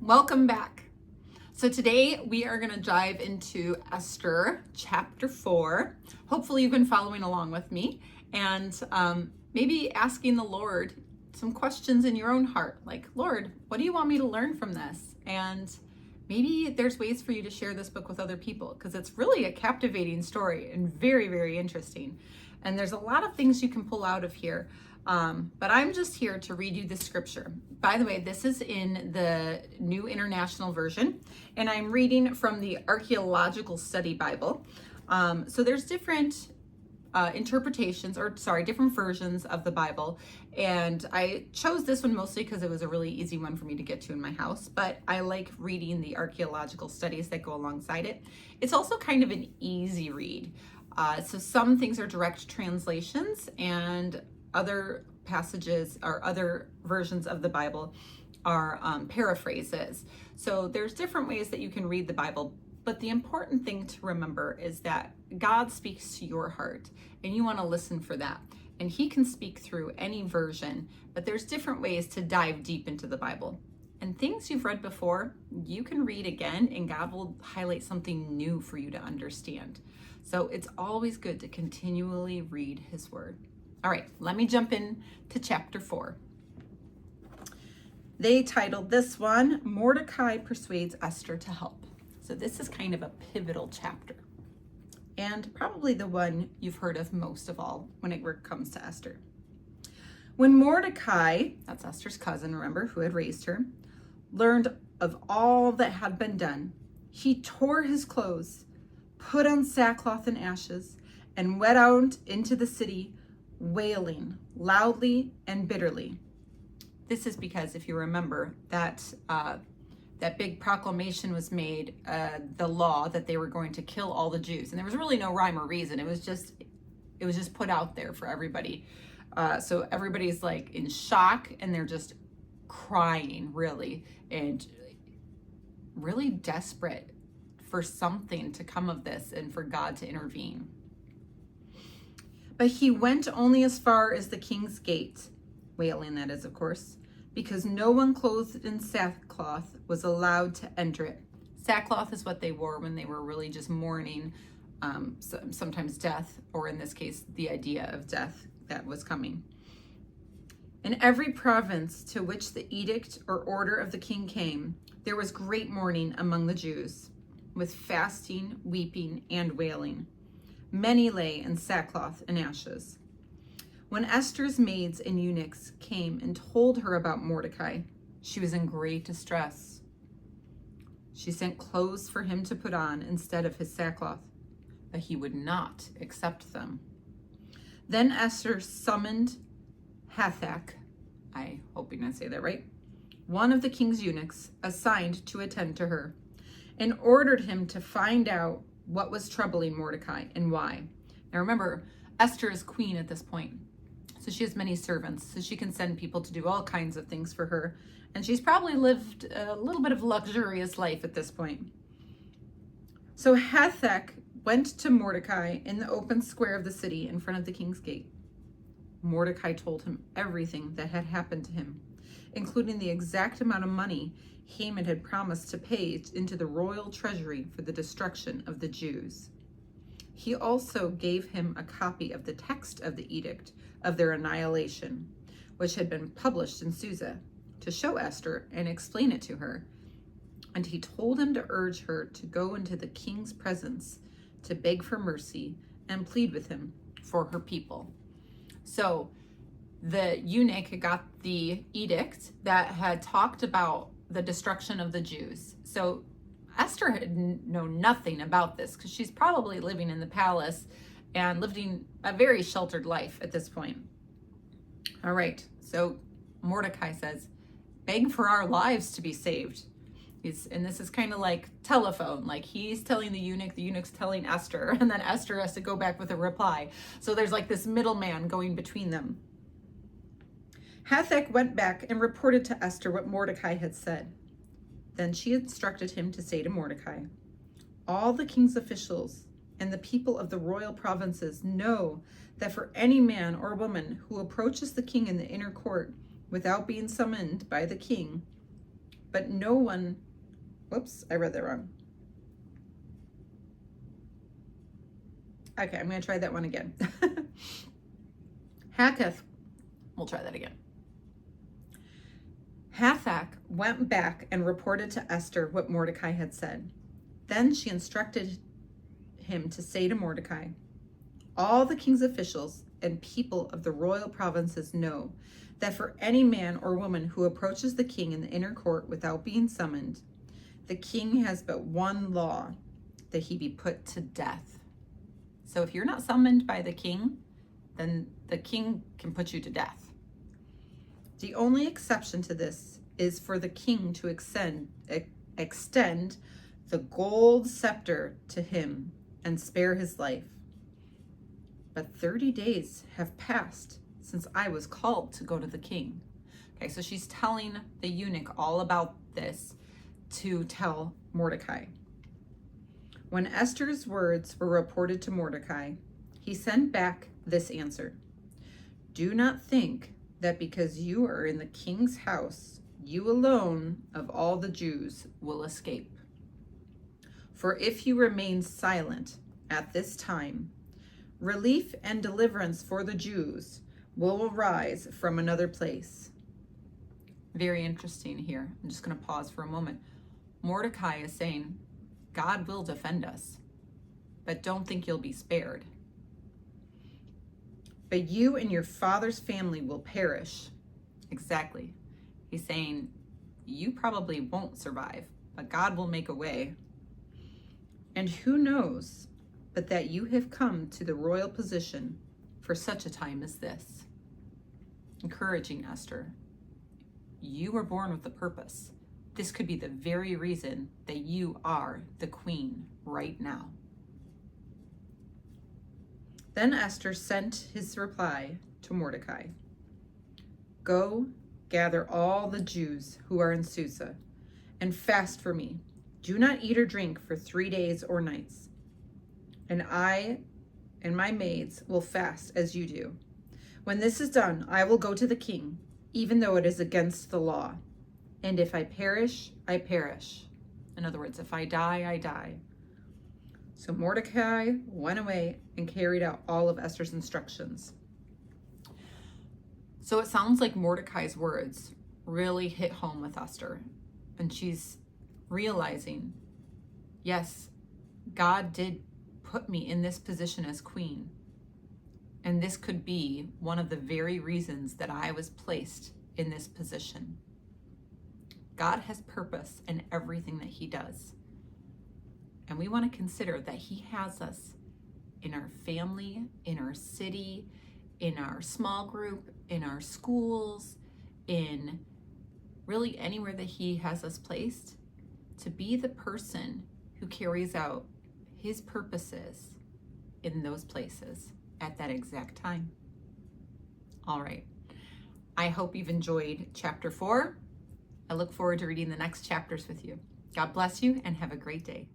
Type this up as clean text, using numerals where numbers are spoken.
Welcome back. So today we are going to dive into Esther chapter 4. Hopefully you've been following along with me and maybe asking the Lord some questions in your own heart. Like, Lord, what do you want me to learn from this? And maybe there's ways for you to share this book with other people because it's really a captivating story and very, very interesting. And there's a lot of things you can pull out of here. But I'm just here to read you the scripture. By the way, this is in the New International Version, and I'm reading from the Archaeological Study Bible. So there's different different versions of the Bible. And I chose this one mostly because it was a really easy one for me to get to in my house, but I like reading the archaeological studies that go alongside it. It's also kind of an easy read. So some things are direct translations and other passages or other versions of the Bible are paraphrases. So there's different ways that you can read the Bible, but the important thing to remember is that God speaks to your heart and you want to listen for that. And he can speak through any version, but there's different ways to dive deep into the Bible. And things you've read before, you can read again and God will highlight something new for you to understand. So it's always good to continually read his word. All right, let me jump in to chapter 4. They titled this one, Mordecai Persuades Esther to Help. So this is kind of a pivotal chapter and probably the one you've heard of most of all when it comes to Esther. When Mordecai, that's Esther's cousin, remember, who had raised her, learned of all that had been done, he tore his clothes, put on sackcloth and ashes, and went out into the city, wailing loudly and bitterly. This is because, if you remember, that big proclamation was made, the law that they were going to kill all the Jews, and there was really no rhyme or reason. It was just put out there for everybody. So everybody's like in shock, and they're just crying, really, and really desperate for something to come of this and for God to intervene. But he went only as far as the king's gate, wailing that is, of course, because no one clothed in sackcloth was allowed to enter it. Sackcloth is what they wore when they were really just mourning, sometimes death, or in this case, the idea of death that was coming. In every province to which the edict or order of the king came, there was great mourning among the Jews, with fasting, weeping, and wailing. Many lay in sackcloth and ashes. When Esther's maids and eunuchs came and told her about Mordecai, she was in great distress. She sent clothes for him to put on instead of his sackcloth, but he would not accept them. Then Esther summoned Hathach, I hope I say that right, one of the king's eunuchs assigned to attend to her, and ordered him to find out what was troubling Mordecai and why. Now remember, Esther is queen at this point. So she has many servants, so she can send people to do all kinds of things for her. And she's probably lived a little bit of luxurious life at this point. So Hathach went to Mordecai in the open square of the city in front of the king's gate. Mordecai told him everything that had happened to him, including the exact amount of money Haman had promised to pay into the royal treasury for the destruction of the Jews. He also gave him a copy of the text of the edict of their annihilation, which had been published in Susa, to show Esther and explain it to her. And he told him to urge her to go into the king's presence to beg for mercy and plead with him for her people. So the eunuch got the edict that had talked about the destruction of the Jews. So Esther had known nothing about this because she's probably living in the palace and living a very sheltered life at this point. All right, so Mordecai says, beg for our lives to be saved. And this is kind of like telephone, like he's telling the eunuch's telling Esther, and then Esther has to go back with a reply. So there's like this middleman going between them. Hathach went back and reported to Esther what Mordecai had said. Then she instructed him to say to Mordecai, all the king's officials and the people of the royal provinces know that for any man or woman who approaches the king in the inner court without being summoned by the king, but no one, whoops, I read that wrong. Okay, I'm going to try that one again. We'll try that again. Hathach went back and reported to Esther what Mordecai had said. Then she instructed him to say to Mordecai, all the king's officials and people of the royal provinces know that for any man or woman who approaches the king in the inner court without being summoned, the king has but one law, that he be put to death. So if you're not summoned by the king, then the king can put you to death. The only exception to this is for the king to extend the gold scepter to him and spare his life. But 30 days have passed since I was called to go to the king. Okay, so she's telling the eunuch all about this to tell Mordecai. When Esther's words were reported to Mordecai, he sent back this answer. Do not think that because you are in the king's house, you alone of all the Jews will escape. For if you remain silent at this time, relief and deliverance for the Jews will arise from another place. Very interesting here. I'm just going to pause for a moment. Mordecai is saying, God will defend us, but don't think you'll be spared. But you and your father's family will perish. Exactly. He's saying, you probably won't survive, but God will make a way. And who knows but that you have come to the royal position for such a time as this. Encouraging Esther, you were born with a purpose. This could be the very reason that you are the queen right now. Then Esther sent his reply to Mordecai. Go, gather all the Jews who are in Susa, and fast for me. Do not eat or drink for 3 days or nights. And I and my maids will fast as you do. When this is done, I will go to the king, even though it is against the law. And if I perish, I perish. In other words, if I die, I die. So Mordecai went away and carried out all of Esther's instructions. So it sounds like Mordecai's words really hit home with Esther. And she's realizing, yes, God did put me in this position as queen. And this could be one of the very reasons that I was placed in this position. God has purpose in everything that he does. And we want to consider that he has us in our family, in our city, in our small group, in our schools, in really anywhere that he has us placed, to be the person who carries out his purposes in those places at that exact time. All right. I hope you've enjoyed chapter 4. I look forward to reading the next chapters with you. God bless you and have a great day.